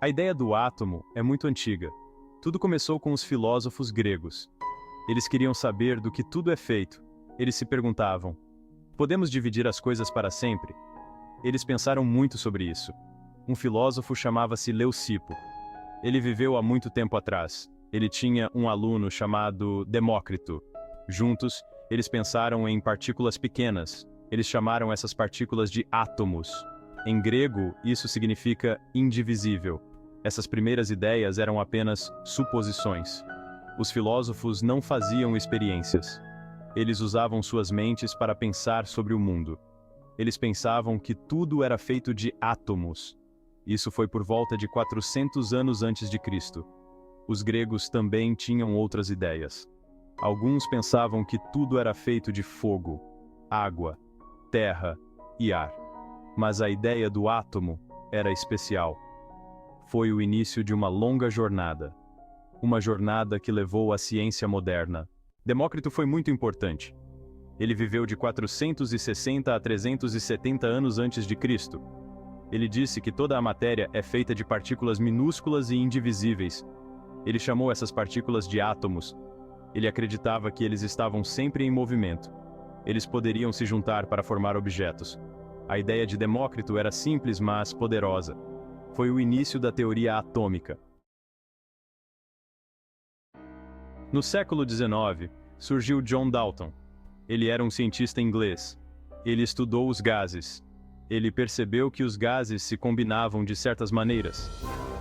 A ideia do átomo é muito antiga. Tudo começou com os filósofos gregos. Eles queriam saber do que tudo é feito. Eles se perguntavam: podemos dividir as coisas para sempre? Eles pensaram muito sobre isso. Um filósofo chamava-se Leucipo. Ele viveu há muito tempo atrás. Ele tinha um aluno chamado Demócrito. Juntos, eles pensaram em partículas pequenas. Eles chamaram essas partículas de átomos. Em grego, isso significa indivisível. Essas primeiras ideias eram apenas suposições. Os filósofos não faziam experiências. Eles usavam suas mentes para pensar sobre o mundo. Eles pensavam que tudo era feito de átomos. Isso foi por volta de 400 anos antes de Cristo. Os gregos também tinham outras ideias. Alguns pensavam que tudo era feito de fogo, água, terra e ar. Mas a ideia do átomo era especial. Foi o início de uma longa jornada. Uma jornada que levou à ciência moderna. Demócrito foi muito importante. Ele viveu de 460 a 370 anos antes de Cristo. Ele disse que toda a matéria é feita de partículas minúsculas e indivisíveis. Ele chamou essas partículas de átomos. Ele acreditava que eles estavam sempre em movimento. Eles poderiam se juntar para formar objetos. A ideia de Demócrito era simples, mas poderosa. Foi o início da teoria atômica. No século XIX, surgiu John Dalton. Ele era um cientista inglês. Ele estudou os gases. Ele percebeu que os gases se combinavam de certas maneiras.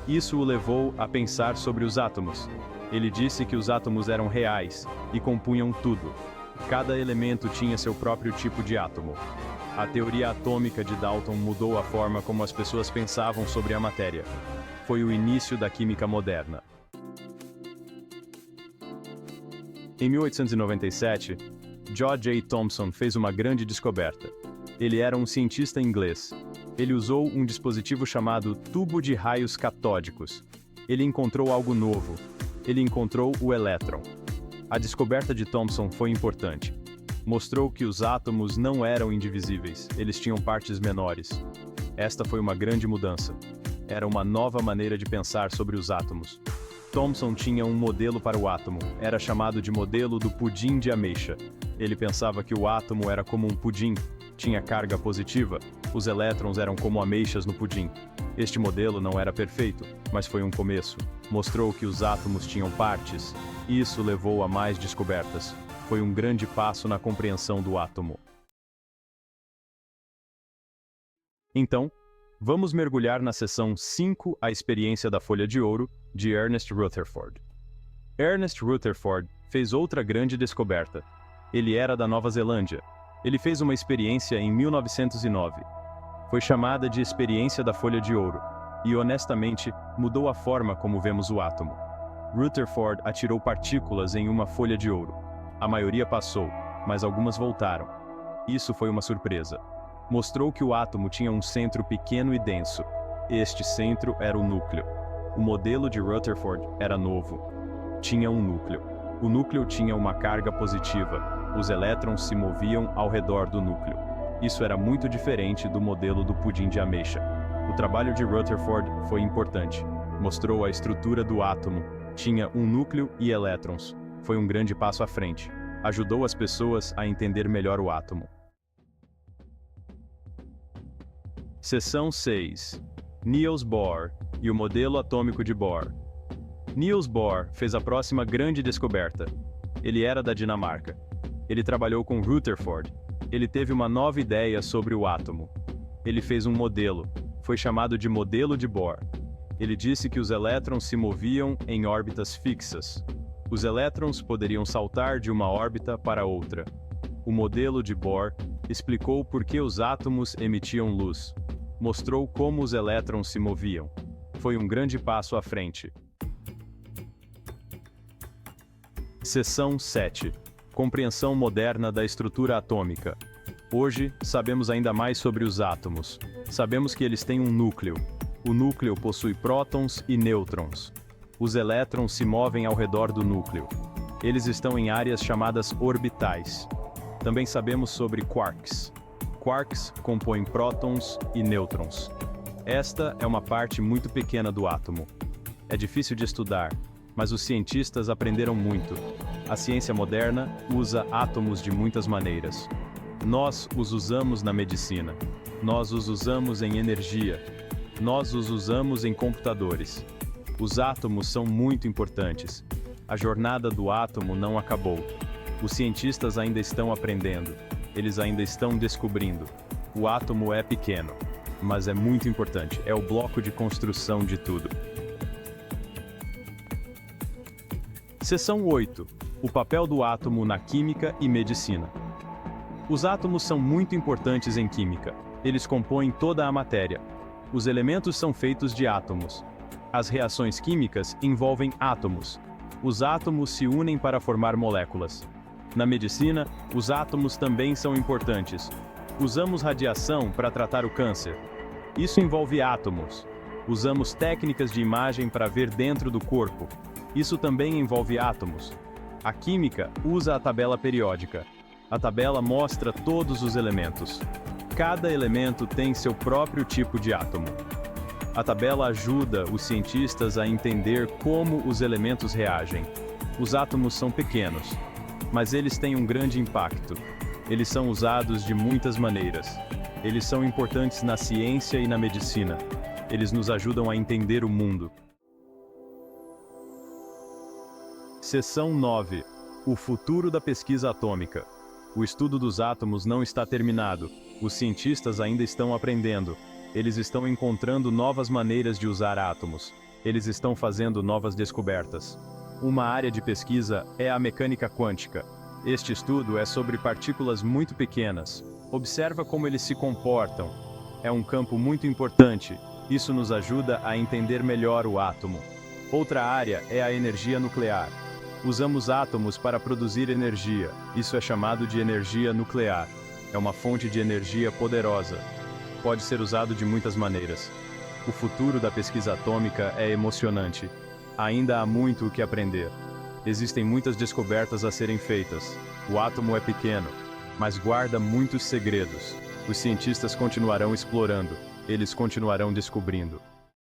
Isso o levou a pensar sobre os átomos. Ele disse que os átomos eram reais e compunham tudo. Cada elemento tinha seu próprio tipo de átomo. A teoria atômica de Dalton mudou a forma como as pessoas pensavam sobre a matéria. Foi o início da química moderna. Em 1897, George J. Thomson fez uma grande descoberta. Ele era um cientista inglês. Ele usou um dispositivo chamado tubo de raios catódicos. Ele encontrou algo novo. Ele encontrou o elétron. A descoberta de Thomson foi importante. Mostrou que os átomos não eram indivisíveis, eles tinham partes menores. Esta foi uma grande mudança. Era uma nova maneira de pensar sobre os átomos. Thomson tinha um modelo para o átomo, era chamado de modelo do pudim de ameixa. Ele pensava que o átomo era como um pudim, tinha carga positiva, os elétrons eram como ameixas no pudim. Este modelo não era perfeito, mas foi um começo. Mostrou que os átomos tinham partes. Isso levou a mais descobertas. Foi um grande passo na compreensão do átomo. Então, vamos mergulhar na seção 5, A Experiência da Folha de Ouro, de Ernest Rutherford. Ernest Rutherford fez outra grande descoberta. Ele era da Nova Zelândia. Ele fez uma experiência em 1909. Foi chamada de Experiência da Folha de Ouro, e honestamente, mudou a forma como vemos o átomo. Rutherford atirou partículas em uma folha de ouro. A maioria passou, mas algumas voltaram. Isso foi uma surpresa. Mostrou que o átomo tinha um centro pequeno e denso. Este centro era o núcleo. O modelo de Rutherford era novo. Tinha um núcleo. O núcleo tinha uma carga positiva. Os elétrons se moviam ao redor do núcleo. Isso era muito diferente do modelo do pudim de ameixa. O trabalho de Rutherford foi importante. Mostrou a estrutura do átomo. Tinha um núcleo e elétrons. Foi um grande passo à frente. Ajudou as pessoas a entender melhor o átomo. Seção 6. Niels Bohr e o modelo atômico de Bohr. Niels Bohr fez a próxima grande descoberta. Ele era da Dinamarca. Ele trabalhou com Rutherford. Ele teve uma nova ideia sobre o átomo. Ele fez um modelo. Foi chamado de modelo de Bohr. Ele disse que os elétrons se moviam em órbitas fixas. Os elétrons poderiam saltar de uma órbita para outra. O modelo de Bohr explicou por que os átomos emitiam luz. Mostrou como os elétrons se moviam. Foi um grande passo à frente. Seção 7. Compreensão moderna da estrutura atômica. Hoje, sabemos ainda mais sobre os átomos. Sabemos que eles têm um núcleo. O núcleo possui prótons e nêutrons. Os elétrons se movem ao redor do núcleo. Eles estão em áreas chamadas orbitais. Também sabemos sobre quarks. Quarks compõem prótons e nêutrons. Esta é uma parte muito pequena do átomo. É difícil de estudar, mas os cientistas aprenderam muito. A ciência moderna usa átomos de muitas maneiras. Nós os usamos na medicina. Nós os usamos em energia. Nós os usamos em computadores. Os átomos são muito importantes. A jornada do átomo não acabou. Os cientistas ainda estão aprendendo. Eles ainda estão descobrindo. O átomo é pequeno, mas é muito importante. É o bloco de construção de tudo. Seção 8. O papel do átomo na química e medicina. Os átomos são muito importantes em química. Eles compõem toda a matéria. Os elementos são feitos de átomos. As reações químicas envolvem átomos. Os átomos se unem para formar moléculas. Na medicina, os átomos também são importantes. Usamos radiação para tratar o câncer. Isso envolve átomos. Usamos técnicas de imagem para ver dentro do corpo. Isso também envolve átomos. A química usa a tabela periódica. A tabela mostra todos os elementos. Cada elemento tem seu próprio tipo de átomo. A tabela ajuda os cientistas a entender como os elementos reagem. Os átomos são pequenos, mas eles têm um grande impacto. Eles são usados de muitas maneiras. Eles são importantes na ciência e na medicina. Eles nos ajudam a entender o mundo. Seção 9. O futuro da pesquisa atômica. O estudo dos átomos não está terminado. Os cientistas ainda estão aprendendo. Eles estão encontrando novas maneiras de usar átomos. Eles estão fazendo novas descobertas. Uma área de pesquisa é a mecânica quântica. Este estudo é sobre partículas muito pequenas. Observa como eles se comportam. É um campo muito importante. Isso nos ajuda a entender melhor o átomo. Outra área é a energia nuclear. Usamos átomos para produzir energia. Isso é chamado de energia nuclear. É uma fonte de energia poderosa. Pode ser usado de muitas maneiras. O futuro da pesquisa atômica é emocionante. Ainda há muito o que aprender. Existem muitas descobertas a serem feitas. O átomo é pequeno, mas guarda muitos segredos. Os cientistas continuarão explorando. Eles continuarão descobrindo.